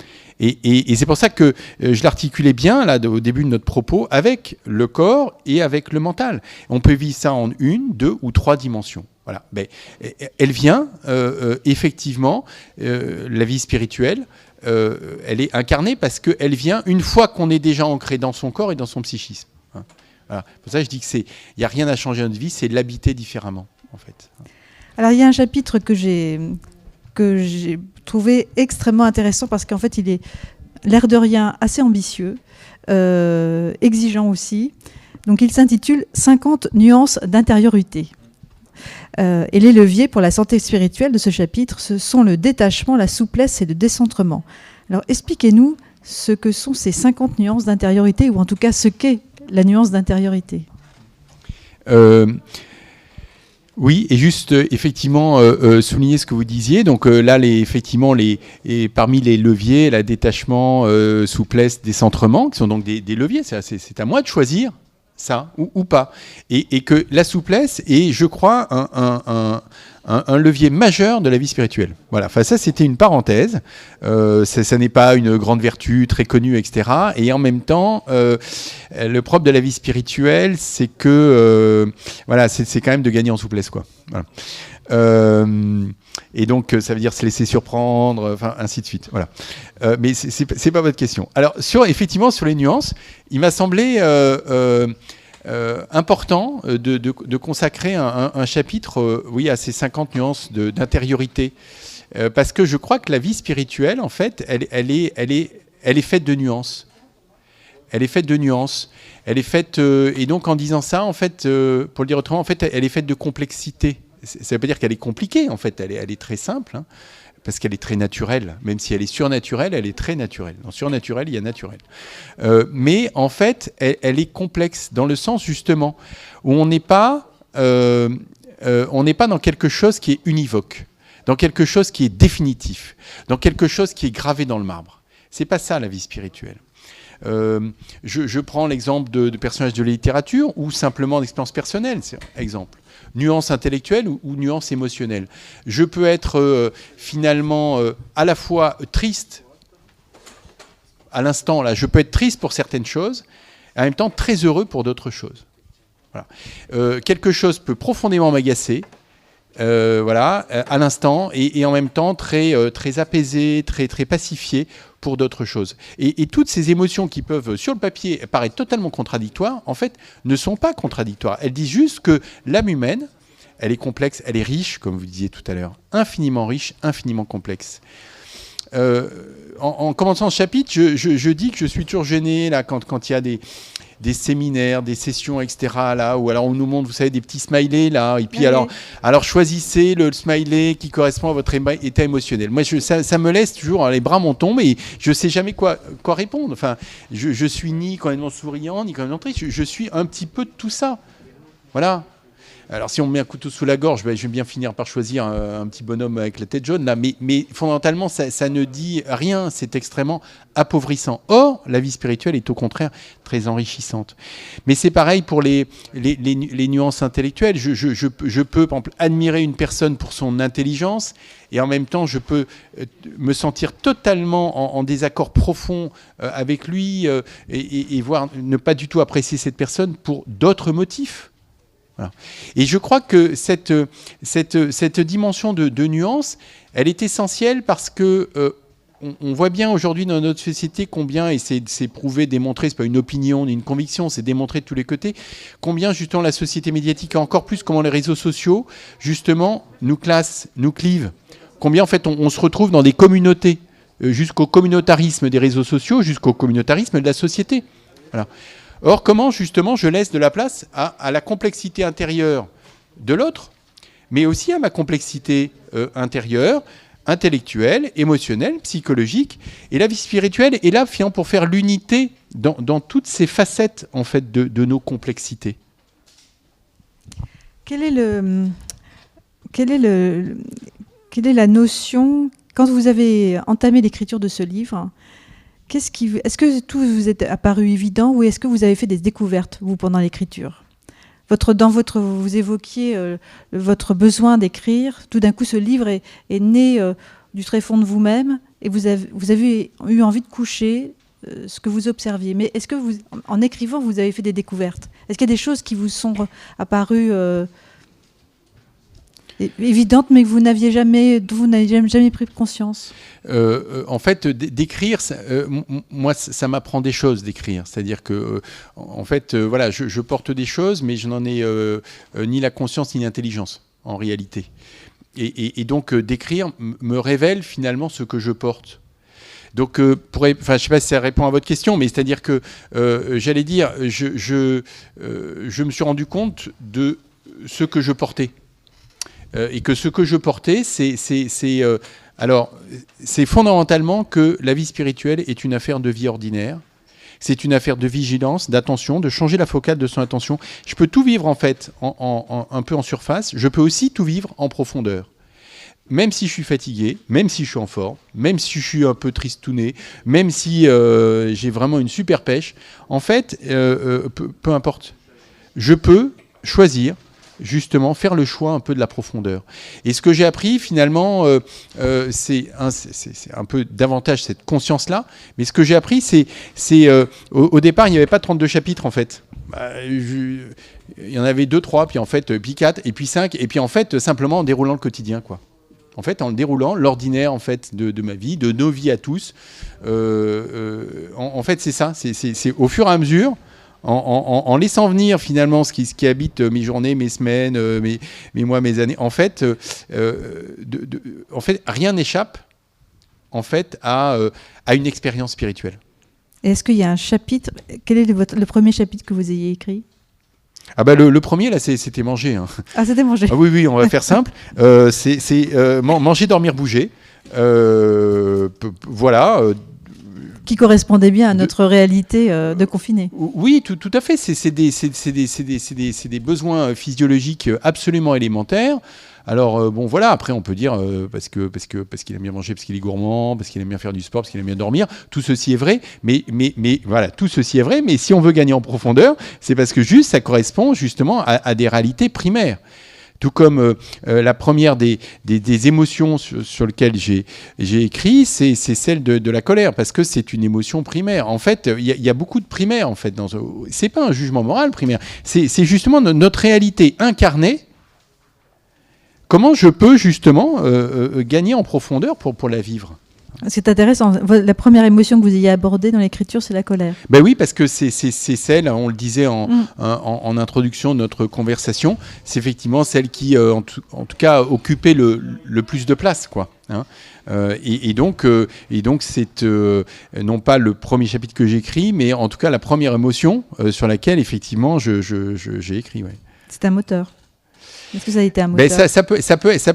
Et c'est pour ça que je l'articulais bien là, au début de notre propos avec le corps et avec le mental. On peut vivre ça en 1, 2 ou 3 dimensions. Voilà. Elle vient, effectivement, la vie spirituelle, elle est incarnée parce qu'elle vient une fois qu'on est déjà ancré dans son corps et dans son psychisme. Hein. Voilà. Pour ça, je dis qu'il n'y a rien à changer dans notre vie, c'est l'habiter différemment, en fait. Alors, il y a un chapitre que j'ai trouvé extrêmement intéressant parce qu'en fait, il est, l'air de rien, assez ambitieux, exigeant aussi. Donc, il s'intitule « 50 nuances d'intériorité ». Et les leviers pour la santé spirituelle de ce chapitre, ce sont le détachement, la souplesse et le décentrement. Alors, expliquez-nous ce que sont ces 50 nuances d'intériorité, ou en tout cas ce qu'est la nuance d'intériorité. Oui, et juste effectivement souligner ce que vous disiez. Donc là, effectivement, parmi les leviers, la détachement, souplesse, décentrement, qui sont donc des leviers. C'est à moi de choisir ça ou pas. Et que la souplesse est, je crois, un levier majeur de la vie spirituelle. Voilà. Enfin, ça, c'était une parenthèse. Ça n'est pas une grande vertu très connue, etc. Et en même temps, le propre de la vie spirituelle, c'est que, voilà, c'est quand même de gagner en souplesse, quoi. Voilà. Et donc, ça veut dire se laisser surprendre, enfin, ainsi de suite. Voilà. Mais c'est pas votre question. Alors, effectivement, sur les nuances, il m'a semblé important de consacrer un chapitre à ces 50 nuances d'intériorité. Parce que je crois que la vie spirituelle, en fait, elle est faite de nuances. elle est faite de nuances, elle est faite, et donc en disant ça, en fait, pour le dire autrement, en fait, elle est faite de complexité. Ça ne veut pas dire qu'elle est compliquée, en fait, elle est très simple, hein, parce qu'elle est très naturelle. Même si elle est surnaturelle, elle est très naturelle. Dans surnaturel, il y a naturel. Mais en fait, elle est complexe, dans le sens, justement, où on n'est pas dans quelque chose qui est univoque, dans quelque chose qui est définitif, dans quelque chose qui est gravé dans le marbre. C'est pas ça, la vie spirituelle. Je prends l'exemple de personnages de la littérature ou simplement d'expérience personnelle, c'est exemple. Nuance intellectuelle ou nuance émotionnelle. Je peux être finalement à la fois triste, à l'instant là, je peux être triste pour certaines choses, et en même temps très heureux pour d'autres choses. Voilà. Quelque chose peut profondément m'agacer, à l'instant, et en même temps très, très apaisé, très, très pacifié pour d'autres choses. Et toutes ces émotions qui peuvent, sur le papier, paraître totalement contradictoires, en fait, ne sont pas contradictoires. Elles disent juste que l'âme humaine, elle est complexe, elle est riche, comme vous disiez tout à l'heure, infiniment riche, infiniment complexe. En commençant ce chapitre, je dis que je suis toujours gêné là, quand il y a des séminaires, des sessions, etc. Là, où alors on nous montre, vous savez, des petits smileys là, et puis oui. alors choisissez le smiley qui correspond à votre état émotionnel. Moi, ça me laisse toujours, les bras m'en tombent et je sais jamais quoi répondre. Enfin, je suis ni complètement souriant, ni complètement triste. Je suis un petit peu de tout ça. Voilà. Alors, si on me met un couteau sous la gorge, je vais bien finir par choisir un petit bonhomme avec la tête jaune, là. Mais fondamentalement, ça ne dit rien. C'est extrêmement appauvrissant. Or, la vie spirituelle est au contraire très enrichissante. Mais c'est pareil pour les nuances intellectuelles. Je peux, par exemple, admirer une personne pour son intelligence et en même temps, je peux me sentir totalement en désaccord profond avec lui et voir ne pas du tout apprécier cette personne pour d'autres motifs. Voilà. Et je crois que cette dimension de nuance, elle est essentielle parce que on voit bien aujourd'hui dans notre société combien, et c'est prouvé, démontré, c'est pas une opinion ni une conviction, c'est démontré de tous les côtés, combien justement la société médiatique, et encore plus comment les réseaux sociaux, justement, nous classent, nous clivent. Combien en fait on se retrouve dans des communautés, jusqu'au communautarisme des réseaux sociaux, jusqu'au communautarisme de la société. Voilà. Or, comment, justement, je laisse de la place à la complexité intérieure de l'autre, mais aussi à ma complexité intérieure, intellectuelle, émotionnelle, psychologique. Et la vie spirituelle est là, finalement, pour faire l'unité dans toutes ces facettes, en fait, de nos complexités. Quelle est la notion, quand vous avez entamé l'écriture de ce livre, est-ce que tout vous est apparu évident ou est-ce que vous avez fait des découvertes, vous, pendant l'écriture ? Vous évoquiez votre besoin d'écrire. Tout d'un coup, ce livre est né du tréfonds de vous-même et vous avez eu envie de coucher ce que vous observiez. Mais est-ce que en écrivant, vous avez fait des découvertes ? Est-ce qu'il y a des choses qui vous sont apparues évidentes, mais que vous n'aviez jamais pris conscience ? En fait, d'écrire, moi, ça m'apprend des choses d'écrire. C'est-à-dire que, en fait, voilà, je porte des choses, mais je n'en ai ni la conscience ni l'intelligence, en réalité. Et donc, d'écrire me révèle finalement ce que je porte. Donc, je ne sais pas si ça répond à votre question, mais c'est-à-dire que, j'allais dire, je me suis rendu compte de ce que je portais. Et que ce que je portais, c'est fondamentalement que la vie spirituelle est une affaire de vie ordinaire. C'est une affaire de vigilance, d'attention, de changer la focale de son attention. Je peux tout vivre en fait un peu en surface. Je peux aussi tout vivre en profondeur. Même si je suis fatigué, même si je suis en forme, même si je suis un peu tristouné, même si j'ai vraiment une super pêche, en fait, peu importe. Je peux choisir justement faire le choix un peu de la profondeur. Et ce que j'ai appris finalement, c'est un peu davantage cette conscience-là, mais ce que j'ai appris, c'est au départ, il n'y avait pas 32 chapitres en fait. Il y en avait 2, 3, puis en fait, puis 4, et puis 5, et puis en fait, simplement en déroulant le quotidien, quoi. En fait, en déroulant l'ordinaire en fait, de ma vie, de nos vies à tous. En fait, c'est ça, c'est au fur et à mesure, en laissant venir finalement ce qui habite mes journées, mes semaines, mes mois, mes années. En fait, rien n'échappe en fait à une expérience spirituelle. Et est-ce qu'il y a un chapitre? Quel est le premier chapitre que vous ayez écrit? Ah bah le premier là c'était manger. Hein. Ah, c'était manger. Ah oui, on va faire simple. C'est manger, dormir, bouger. Voilà. Qui correspondait bien à notre réalité de confiné. Oui, tout à fait. C'est des besoins physiologiques absolument élémentaires. Alors bon voilà, après on peut dire parce qu'il aime bien manger, parce qu'il est gourmand, parce qu'il aime bien faire du sport, parce qu'il aime bien dormir, tout ceci est vrai, mais voilà, tout ceci est vrai, mais si on veut gagner en profondeur, c'est parce que juste ça correspond justement à des réalités primaires. Tout comme la première des émotions sur lesquelles j'ai écrit, c'est celle de la colère, parce que c'est une émotion primaire. En fait, il y a beaucoup de primaires. En fait, c'est pas un jugement moral primaire, c'est justement notre réalité incarnée. Comment je peux justement gagner en profondeur pour la vivre ? C'est intéressant. La première émotion que vous ayez abordée dans l'écriture, c'est la colère. Ben oui, parce que c'est celle, on le disait en introduction de notre conversation, c'est effectivement celle qui, en tout cas, occupait le plus de place, quoi. Hein. Et donc c'est non pas le premier chapitre que j'écris, mais en tout cas la première émotion sur laquelle effectivement j'ai écrit. Ouais. C'est un moteur. Est-ce que ça a été un moteur ? Ben ça peut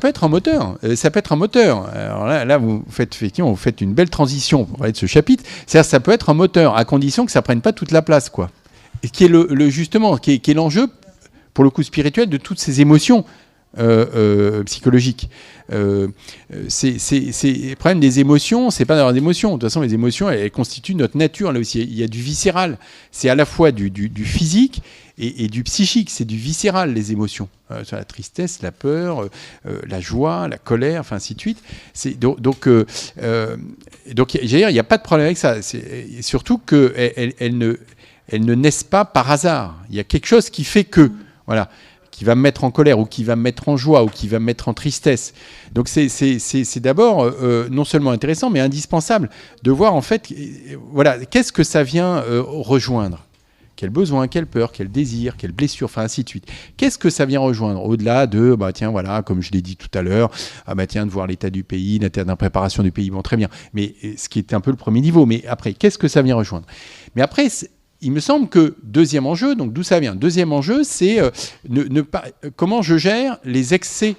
être un moteur. Ça peut être un moteur. Alors là, vous faites une belle transition pour parler de ce chapitre. C'est-à-dire, ça peut être un moteur à condition que ça prenne pas toute la place, quoi. Et qui est justement qui est l'enjeu pour le coup spirituel de toutes ces émotions psychologiques. Le problème des émotions, c'est pas d'avoir des émotions. De toute façon, les émotions, elles constituent notre nature. Là aussi, il y a du viscéral. C'est à la fois du physique et du psychique. C'est du viscéral, les émotions. La tristesse, la peur, la joie, la colère, enfin ainsi de suite. Donc, j'allais dire, il n'y a pas de problème avec ça. Surtout qu'elles ne naissent pas par hasard. Il y a quelque chose qui fait que, voilà, qui va me mettre en colère ou qui va me mettre en joie ou qui va me mettre en tristesse. Donc c'est d'abord non seulement intéressant, mais indispensable de voir en fait, voilà, qu'est-ce que ça vient rejoindre. Quel besoin, quelle peur, quel désir, quelle blessure, enfin ainsi de suite. Qu'est-ce que ça vient rejoindre au-delà de, tiens, voilà, comme je l'ai dit tout à l'heure, tiens, de voir l'état du pays, l'état d'impréparation du pays, bon, très bien. Mais ce qui est un peu le premier niveau. Mais après, qu'est-ce que ça vient rejoindre ? Mais après, il me semble que deuxième enjeu, donc d'où ça vient ? Deuxième enjeu, c'est comment je gère les excès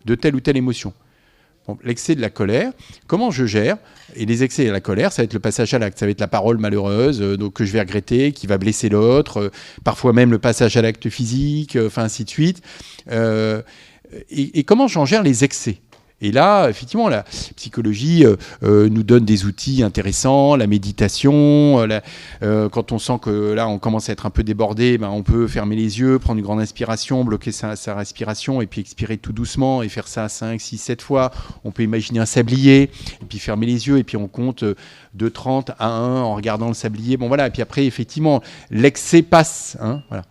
de telle ou telle émotion. Bon, l'excès de la colère, comment je gère ? Et les excès de la colère, ça va être le passage à l'acte, ça va être la parole malheureuse donc que je vais regretter, qui va blesser l'autre, parfois même le passage à l'acte physique, enfin ainsi de suite. Et comment j'en gère les excès ? Et là, effectivement, la psychologie nous donne des outils intéressants, la méditation. Quand on sent que là, on commence à être un peu débordé, on peut fermer les yeux, prendre une grande inspiration, bloquer sa respiration et puis expirer tout doucement et faire ça 5, 6, 7 fois. On peut imaginer un sablier et puis fermer les yeux et puis on compte de 30 à 1 en regardant le sablier. Bon, voilà. Et puis après, effectivement, l'excès passe. Hein, voilà.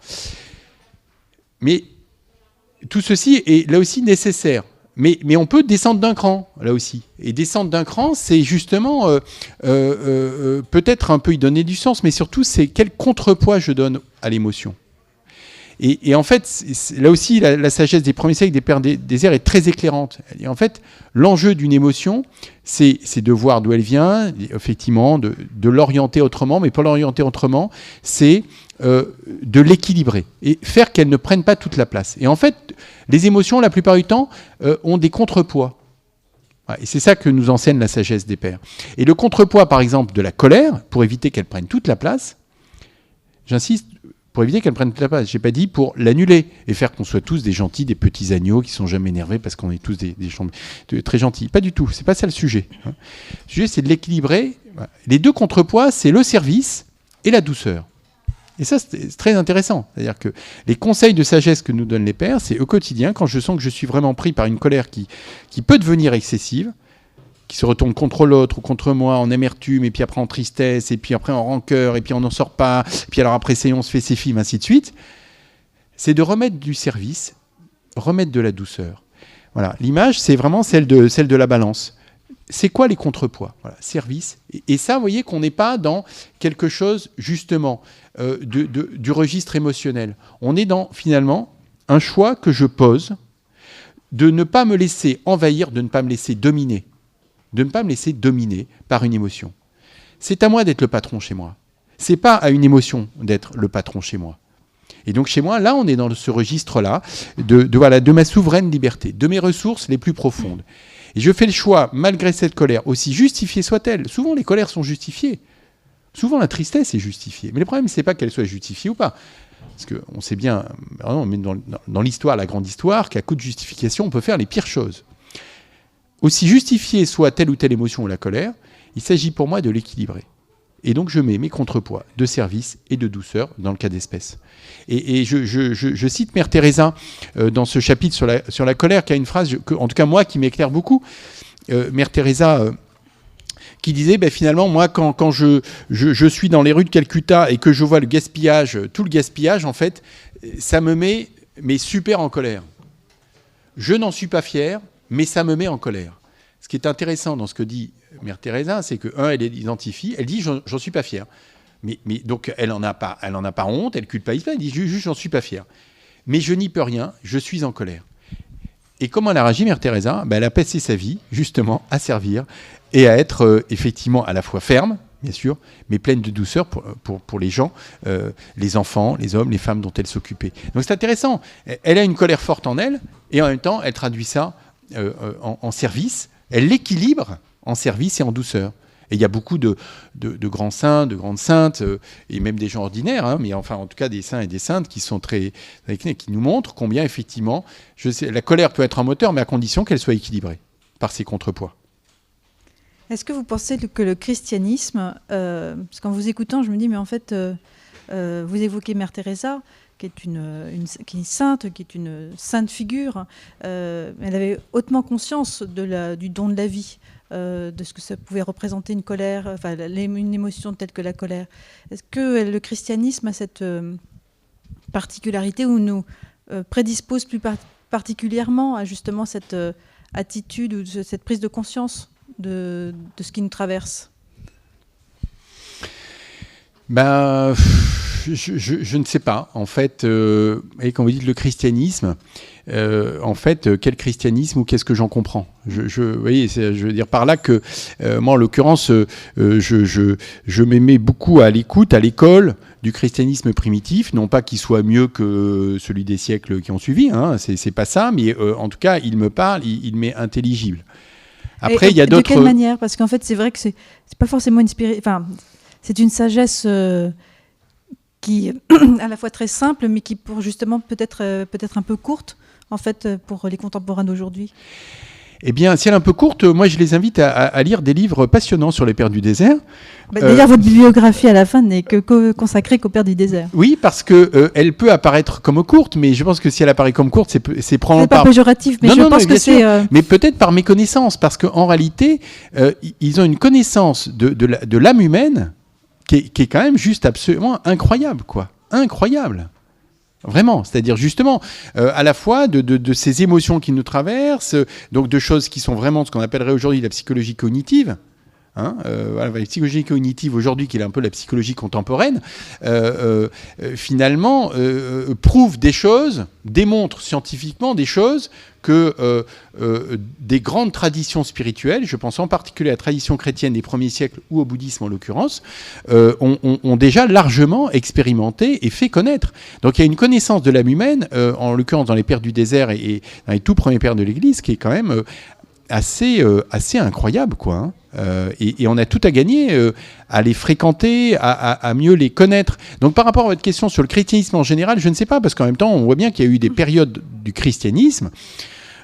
Mais tout ceci est là aussi nécessaire. Mais on peut descendre d'un cran, là aussi. Et descendre d'un cran, c'est justement peut-être un peu y donner du sens, mais surtout, c'est quel contrepoids je donne à l'émotion. Et en fait, là aussi, la sagesse des premiers siècles des pères des airs est très éclairante. Et en fait, l'enjeu d'une émotion, c'est de voir d'où elle vient, effectivement, de l'orienter autrement. Mais pour l'orienter autrement, c'est de l'équilibrer et faire qu'elle ne prenne pas toute la place. Et en fait, les émotions, la plupart du temps, ont des contrepoids. Et c'est ça que nous enseigne la sagesse des pères. Et le contrepoids, par exemple, de la colère, pour éviter qu'elle prenne toute la place, j'insiste, pour éviter qu'elle prenne toute la place. Je n'ai pas dit pour l'annuler et faire qu'on soit tous des gentils, des petits agneaux qui ne sont jamais énervés parce qu'on est tous des gens très gentils. Pas du tout, c'est pas ça le sujet. Le sujet, c'est de l'équilibrer. Les deux contrepoids, c'est le service et la douceur. Et ça, c'est très intéressant. C'est-à-dire que les conseils de sagesse que nous donnent les pères, c'est au quotidien, quand je sens que je suis vraiment pris par une colère qui peut devenir excessive, qui se retourne contre l'autre ou contre moi en amertume, et puis après en tristesse, et puis après en rancœur, et puis on n'en sort pas, et puis alors après on se fait ses films, ainsi de suite, c'est de remettre du service, remettre de la douceur. Voilà. L'image, c'est vraiment celle de la balance. C'est quoi les contrepoids ? Voilà, service. Et ça, vous voyez qu'on n'est pas dans quelque chose, justement, du registre émotionnel. On est dans, finalement, un choix que je pose de ne pas me laisser envahir, de ne pas me laisser dominer. De ne pas me laisser dominer par une émotion. c'est à moi d'être le patron chez moi. C'est pas à une émotion d'être le patron chez moi. Et donc chez moi, là, on est dans ce registre-là de ma souveraine liberté, de mes ressources les plus profondes. Et je fais le choix, malgré cette colère, aussi justifiée soit-elle. Souvent, les colères sont justifiées. Souvent, la tristesse est justifiée. Mais le problème, c'est pas qu'elle soit justifiée ou pas. Parce qu'on sait bien, dans l'histoire, la grande histoire, qu'à coup de justification, on peut faire les pires choses. Aussi justifiée soit telle ou telle émotion ou la colère, il s'agit pour moi de l'équilibrer. Et donc, je mets mes contrepoids de service et de douceur dans le cas d'espèce. Et je cite Mère Teresa dans ce chapitre sur la colère, qui a une phrase, en tout cas moi, qui m'éclaire beaucoup. Mère Teresa qui disait, finalement, moi, quand je suis dans les rues de Calcutta et que je vois le gaspillage, tout le gaspillage, en fait, ça me met super en colère. Je n'en suis pas fier, mais ça me met en colère. Ce qui est intéressant dans ce que dit Mère Teresa, c'est que, elle identifie, elle dit, j'en suis pas fier. Mais donc, elle en a pas honte, elle culpabilise pas, elle dit, juste, j'en suis pas fier. Mais je n'y peux rien, je suis en colère. Et comment elle a réagi, Mère Teresa ? Elle a passé sa vie, justement, à servir et à être, effectivement, à la fois ferme, bien sûr, mais pleine de douceur pour les gens, les enfants, les hommes, les femmes dont elle s'occupait. Donc, c'est intéressant. Elle a une colère forte en elle, et en même temps, elle traduit ça en service. Elle l'équilibre en service et en douceur. Et il y a beaucoup de grands saints, de grandes saintes, et même des gens ordinaires, mais enfin, en tout cas, des saints et des saintes qui sont qui nous montrent combien, effectivement, la colère peut être un moteur, mais à condition qu'elle soit équilibrée par ses contrepoids. Est-ce que vous pensez que le christianisme, parce qu'en vous écoutant, je me dis, mais en fait, vous évoquez Mère Teresa, qui est qui est sainte, qui est une sainte figure. Elle avait hautement conscience du don de la vie, de ce que ça pouvait représenter une colère, une émotion telle que la colère. Est-ce que le christianisme a cette particularité ou nous prédispose plus particulièrement à justement cette attitude ou cette prise de conscience de ce qui nous traverse ? Je ne sais pas. En fait, et quand vous dites le christianisme, en fait, quel christianisme ou qu'est-ce que j'en comprends ? Vous voyez, je veux dire par là que moi, en l'occurrence, je m'aimais beaucoup à l'écoute, à l'école du christianisme primitif, non pas qu'il soit mieux que celui des siècles qui ont suivi, c'est pas ça, mais en tout cas, il me parle, il m'est intelligible. Après, il y a d'autres. De quelle manière ? Parce qu'en fait, c'est vrai que c'est pas forcément inspiré. Enfin, c'est une sagesse qui est à la fois très simple, mais qui pour justement peut-être un peu courte, en fait, pour les contemporains d'aujourd'hui. Eh bien, si elle est un peu courte, moi je les invite à lire des livres passionnants sur les Pères du désert. D'ailleurs, votre bibliographie à la fin n'est que consacrée qu'aux Pères du désert. Oui, parce que elle peut apparaître comme courte, mais je pense que si elle apparaît comme courte, c'est probablement pas péjoratif, mais je pense que c'est. Mais peut-être par méconnaissance, parce qu'en réalité, ils ont une connaissance de l'âme humaine qui est quand même juste absolument incroyable, quoi. Incroyable. Vraiment, c'est-à-dire justement à la fois de ces émotions qui nous traversent, donc de choses qui sont vraiment ce qu'on appellerait aujourd'hui la psychologie cognitive. La psychologie cognitive aujourd'hui, qui est un peu la psychologie contemporaine, finalement prouve des choses, démontre scientifiquement des choses que des grandes traditions spirituelles, je pense en particulier à la tradition chrétienne des premiers siècles ou au bouddhisme en l'occurrence, ont déjà largement expérimenté et fait connaître. Donc il y a une connaissance de l'âme humaine, en l'occurrence dans les Pères du désert et dans les tout premiers Pères de l'Église, qui est quand même assez incroyable, quoi. Et on a tout à gagner à les fréquenter, à mieux les connaître. Donc par rapport à votre question sur le christianisme en général, je ne sais pas, parce qu'en même temps, on voit bien qu'il y a eu des périodes du christianisme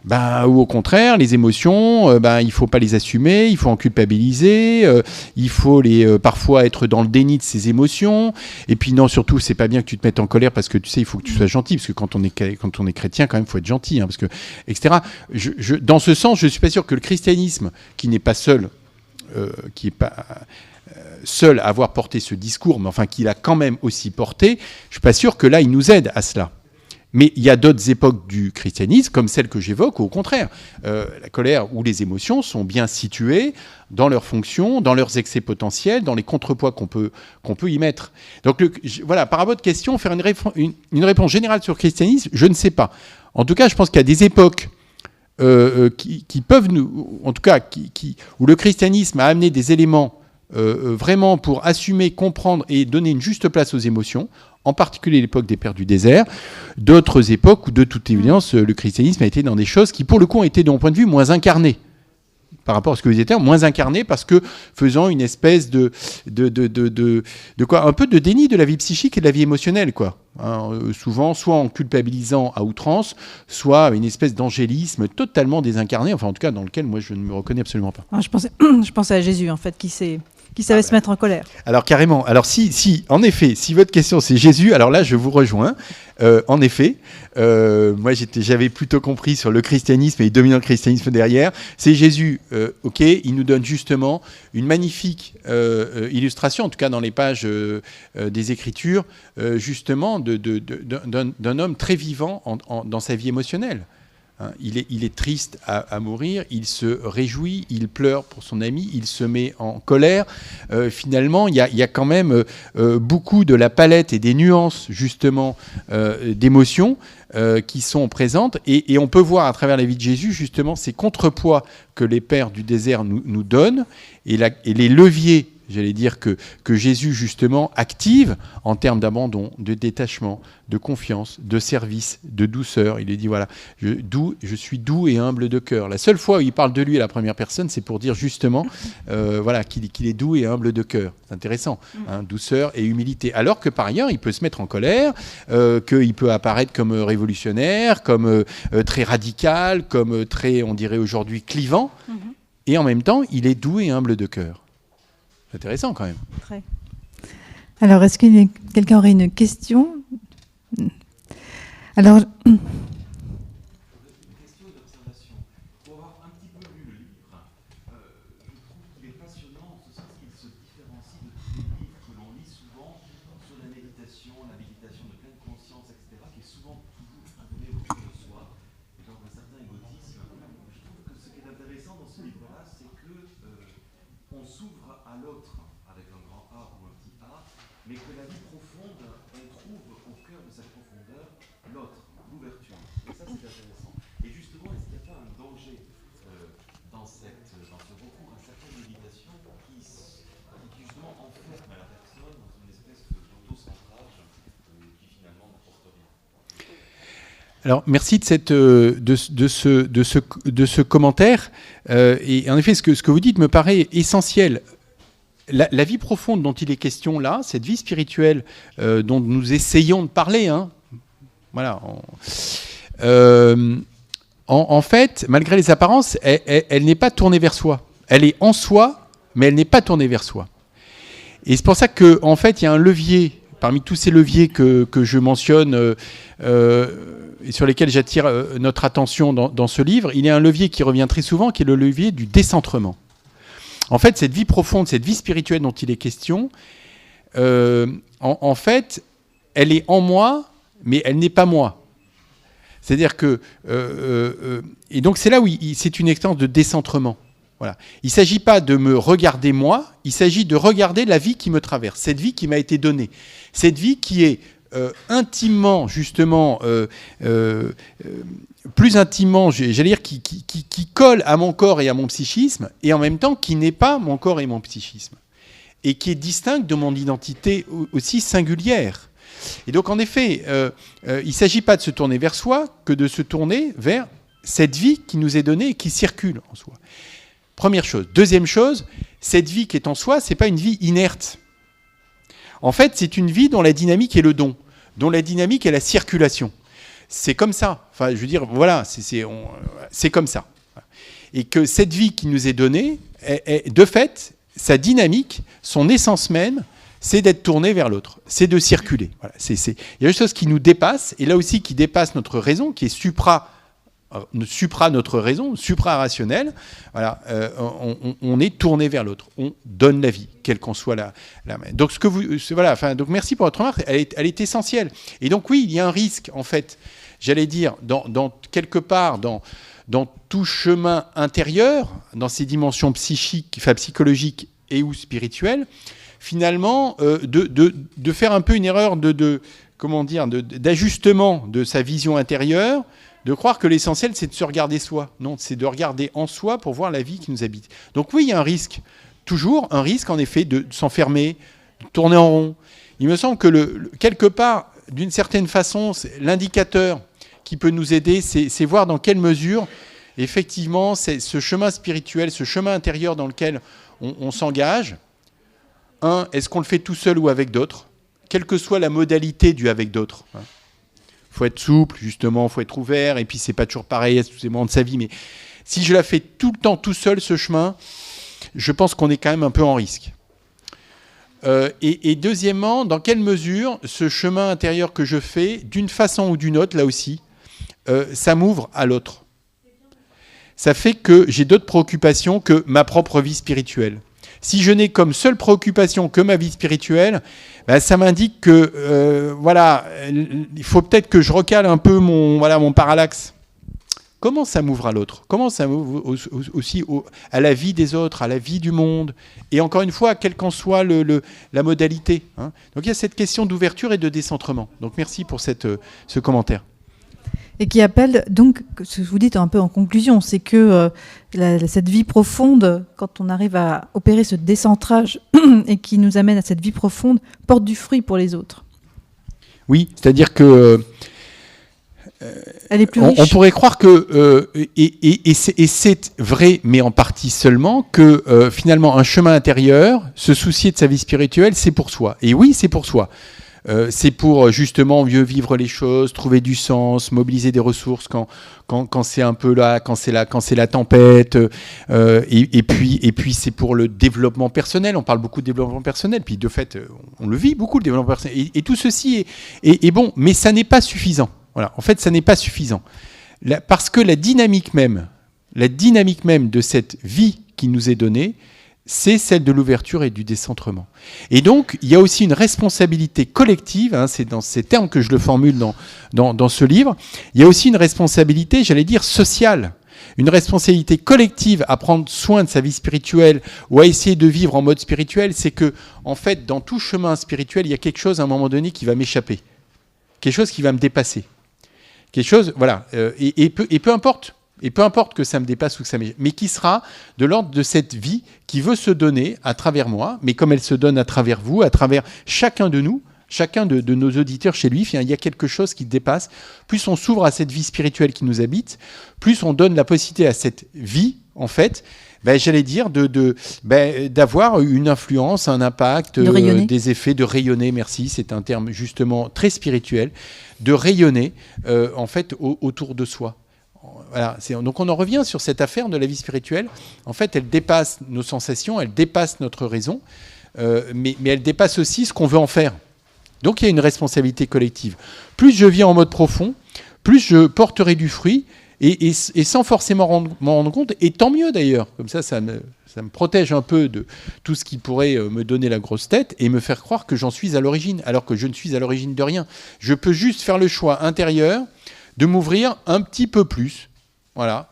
où au contraire, les émotions, il ne faut pas les assumer, il faut en culpabiliser, il faut parfois être dans le déni de ses émotions. Et puis non, surtout, c'est pas bien que tu te mettes en colère parce que tu sais, il faut que tu sois gentil, parce que quand on est chrétien, quand même, il faut être gentil, parce que, etc. Dans ce sens, je ne suis pas sûr que le christianisme, qui n'est pas seul, qui n'est pas seul à avoir porté ce discours, mais enfin qu'il a quand même aussi porté, je ne suis pas sûr que là, il nous aide à cela. Mais il y a d'autres époques du christianisme, comme celle que j'évoque, où au contraire, la colère ou les émotions sont bien situées dans leurs fonctions, dans leurs excès potentiels, dans les contrepoids qu'on peut y mettre. Donc voilà, par rapport à votre question, faire une réponse générale sur le christianisme, je ne sais pas. En tout cas, je pense qu'il y a des époques qui peuvent nous, en tout cas, où le christianisme a amené des éléments vraiment pour assumer, comprendre et donner une juste place aux émotions, en particulier l'époque des Pères du désert, d'autres époques où, de toute évidence, le christianisme a été dans des choses qui, pour le coup, ont été, de mon point de vue, moins incarnées par rapport à ce que vous étiez, moins incarnées parce que faisant une espèce de quoi, un peu de déni de la vie psychique et de la vie émotionnelle, quoi. Souvent, soit en culpabilisant à outrance, soit une espèce d'angélisme totalement désincarné, enfin en tout cas dans lequel moi je ne me reconnais absolument pas. Je pensais à Jésus, en fait, qui savait se mettre en colère. Alors carrément. Alors si, en effet, si votre question c'est Jésus, alors là je vous rejoins. En effet, moi j'avais plutôt compris sur le christianisme et le dominant christianisme derrière. C'est Jésus, ok, il nous donne justement une magnifique illustration, en tout cas dans les pages des Écritures, justement d'un homme très vivant dans sa vie émotionnelle. Il est triste à mourir, il se réjouit, il pleure pour son ami, il se met en colère. Finalement, il y a quand même beaucoup de la palette et des nuances, justement, d'émotions qui sont présentes. Et on peut voir à travers la vie de Jésus, justement, ces contrepoids que les pères du désert nous donnent et les leviers, j'allais dire, que Jésus, justement, active en termes d'abandon, de détachement, de confiance, de service, de douceur. Il lui dit, voilà, je suis doux et humble de cœur. La seule fois où il parle de lui à la première personne, c'est pour dire, justement, voilà, qu'il est doux et humble de cœur. C'est intéressant, hein, douceur et humilité. Alors que, par ailleurs, il peut se mettre en colère, qu'il peut apparaître comme révolutionnaire, comme très radical, comme très, on dirait aujourd'hui, clivant. Et en même temps, il est doux et humble de cœur. C'est intéressant quand même. Très. Alors, est-ce que quelqu'un aurait une question ? Alors, une question et d'observation. Pour avoir un petit peu lu le livre, je trouve qu'il est passionnant en ce sens qu'il se différencie de tous les livres que l'on lit souvent sur la méditation de pleine conscience, etc., qui est souvent toujours amené autour de soi, et donc un certain égotisme. Je trouve que ce qui est intéressant dans ce livre-là, c'est que on s'ouvre à l'autre avec un grand A ou un petit a, mais que la vie profonde, on trouve au cœur de cette profondeur l'autre, l'ouverture. Et ça, c'est intéressant. Et justement, est-ce qu'il n'y a pas un danger dans ce recours à certaines méditations qui justement enferme la personne dans une espèce d'autocentrage qui finalement n'apporte rien? Alors, merci de ce commentaire. Et en effet, ce que vous dites me paraît essentiel. La vie profonde dont il est question là, cette vie spirituelle dont nous essayons de parler, hein, voilà. En fait, malgré les apparences, elle n'est pas tournée vers soi. Elle est en soi, mais elle n'est pas tournée vers soi. Et c'est pour ça qu'en fait, il y a un levier, parmi tous ces leviers que je mentionne et sur lesquels j'attire notre attention dans ce livre, il y a un levier qui revient très souvent, qui est le levier du décentrement. En fait, cette vie profonde, cette vie spirituelle dont il est question, en fait, elle est en moi, mais elle n'est pas moi. C'est-à-dire que... et donc, c'est là où c'est une expérience de décentrement. Voilà. Il ne s'agit pas de me regarder moi, il s'agit de regarder la vie qui me traverse, cette vie qui m'a été donnée. Cette vie qui est intimement, justement... plus intimement, j'allais dire, qui colle à mon corps et à mon psychisme, et en même temps qui n'est pas mon corps et mon psychisme, et qui est distincte de mon identité aussi singulière. Et donc, en effet, il ne s'agit pas de se tourner vers soi, que de se tourner vers cette vie qui nous est donnée et qui circule en soi. Première chose. Deuxième chose, cette vie qui est en soi, ce n'est pas une vie inerte. En fait, c'est une vie dont la dynamique est le don, dont la dynamique est la circulation. C'est comme ça. Enfin, je veux dire, voilà, c'est comme ça. Et que cette vie qui nous est donnée, de fait, sa dynamique, son essence même, c'est d'être tourné vers l'autre, c'est de circuler. Voilà, il y a des choses qui nous dépassent, et là aussi qui dépassent notre raison, qui est supra notre raison, supra-rationnelle. Voilà, on est tourné vers l'autre, on donne la vie, quelle qu'en soit la main. Donc, donc merci pour votre remarque, elle est essentielle. Et donc oui, il y a un risque, en fait, j'allais dire, quelque part, dans tout chemin intérieur, dans ces dimensions psychologiques et ou spirituelles, finalement, de faire un peu une erreur d'ajustement de sa vision intérieure, de croire que l'essentiel, c'est de se regarder soi. Non, c'est de regarder en soi pour voir la vie qui nous habite. Donc oui, il y a un risque toujours un risque, en effet, de s'enfermer, de tourner en rond. Il me semble que, quelque part, d'une certaine façon, l'indicateur qui peut nous aider, c'est voir dans quelle mesure, effectivement, c'est ce chemin spirituel, ce chemin intérieur dans lequel on s'engage. Est-ce qu'on le fait tout seul ou avec d'autres ? Quelle que soit la modalité du avec d'autres. Il faut être souple, justement, il faut être ouvert, et puis c'est pas toujours pareil à tous les moments de sa vie, mais si je la fais tout le temps tout seul, ce chemin, je pense qu'on est quand même un peu en risque. Et deuxièmement, dans quelle mesure ce chemin intérieur que je fais, d'une façon ou d'une autre, là aussi, ça m'ouvre à l'autre. Ça fait que j'ai d'autres préoccupations que ma propre vie spirituelle. Si je n'ai comme seule préoccupation que ma vie spirituelle, ça m'indique que il faut peut-être que je recale un peu mon parallaxe. Comment ça m'ouvre à l'autre ? Comment ça m'ouvre aussi à la vie des autres, à la vie du monde ? Et encore une fois, quelle qu'en soit la modalité. Donc il y a cette question d'ouverture et de décentrement. Donc merci pour ce commentaire. Et qui appelle, donc, ce que vous dites un peu en conclusion, c'est que cette vie profonde, quand on arrive à opérer ce décentrage et qui nous amène à cette vie profonde, porte du fruit pour les autres. Oui, c'est-à-dire que elle est plus riche. On pourrait croire que, et c'est vrai, mais en partie seulement, que finalement un chemin intérieur, se soucier de sa vie spirituelle, c'est pour soi. Et oui, c'est pour soi. C'est pour justement mieux vivre les choses, trouver du sens, mobiliser des ressources quand c'est un peu là, quand c'est la tempête. Et puis c'est pour le développement personnel. On parle beaucoup de développement personnel. Puis de fait, on le vit beaucoup le développement personnel. Et tout ceci est bon, mais ça n'est pas suffisant. Voilà. En fait, ça n'est pas suffisant parce que la dynamique même de cette vie qui nous est donnée, c'est celle de l'ouverture et du décentrement. Et donc, il y a aussi une responsabilité collective, c'est dans ces termes que je le formule dans ce livre, il y a aussi une responsabilité, j'allais dire, sociale, une responsabilité collective à prendre soin de sa vie spirituelle ou à essayer de vivre en mode spirituel, c'est que, en fait, dans tout chemin spirituel, il y a quelque chose à un moment donné qui va m'échapper, quelque chose qui va me dépasser, quelque chose, voilà, et peu importe. Et peu importe que ça me dépasse ou que ça m'échappe, mais qui sera de l'ordre de cette vie qui veut se donner à travers moi, mais comme elle se donne à travers vous, à travers chacun de nous, chacun de nos auditeurs chez lui, il y a quelque chose qui dépasse. Plus on s'ouvre à cette vie spirituelle qui nous habite, plus on donne la possibilité à cette vie, en fait, j'allais dire, d'avoir une influence, un impact, des effets, de rayonner, merci, c'est un terme justement très spirituel, de rayonner en fait autour de soi. Voilà, donc on en revient sur cette affaire de la vie spirituelle. En fait, elle dépasse nos sensations, elle dépasse notre raison, mais elle dépasse aussi ce qu'on veut en faire. Donc il y a une responsabilité collective. Plus je vis en mode profond, plus je porterai du fruit, et sans forcément m'en rendre compte, et tant mieux d'ailleurs. Comme ça me protège un peu de tout ce qui pourrait me donner la grosse tête et me faire croire que j'en suis à l'origine, alors que je ne suis à l'origine de rien. Je peux juste faire le choix intérieur de m'ouvrir un petit peu plus, voilà,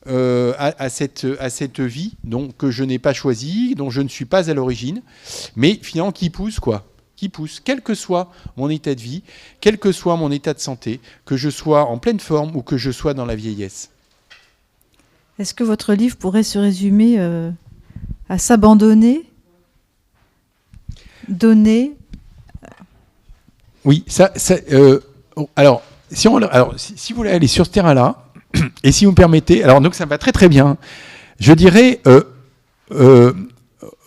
à cette vie que je n'ai pas choisie, dont je ne suis pas à l'origine, mais finalement qui pousse, quel que soit mon état de vie, quel que soit mon état de santé, que je sois en pleine forme ou que je sois dans la vieillesse. Est-ce que votre livre pourrait se résumer à s'abandonner, donner ? Oui, alors, si vous voulez aller sur ce terrain-là, et si vous me permettez, alors donc ça me va très très bien, je dirais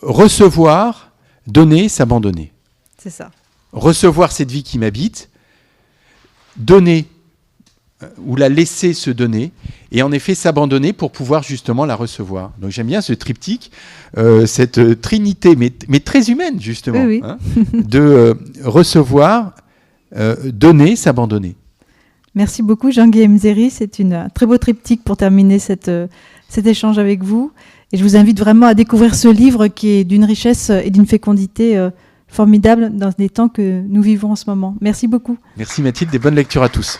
recevoir, donner, s'abandonner. C'est ça. Recevoir cette vie qui m'habite, donner ou la laisser se donner, et en effet s'abandonner pour pouvoir justement la recevoir. Donc j'aime bien ce triptyque, cette trinité, mais très humaine justement, oui. De recevoir, donner, s'abandonner. Merci beaucoup Jean-Guy Mzeri, c'est un très beau triptyque pour terminer cet échange avec vous. Et je vous invite vraiment à découvrir ce livre qui est d'une richesse et d'une fécondité formidable dans les temps que nous vivons en ce moment. Merci beaucoup. Merci Mathilde et bonne lecture à tous.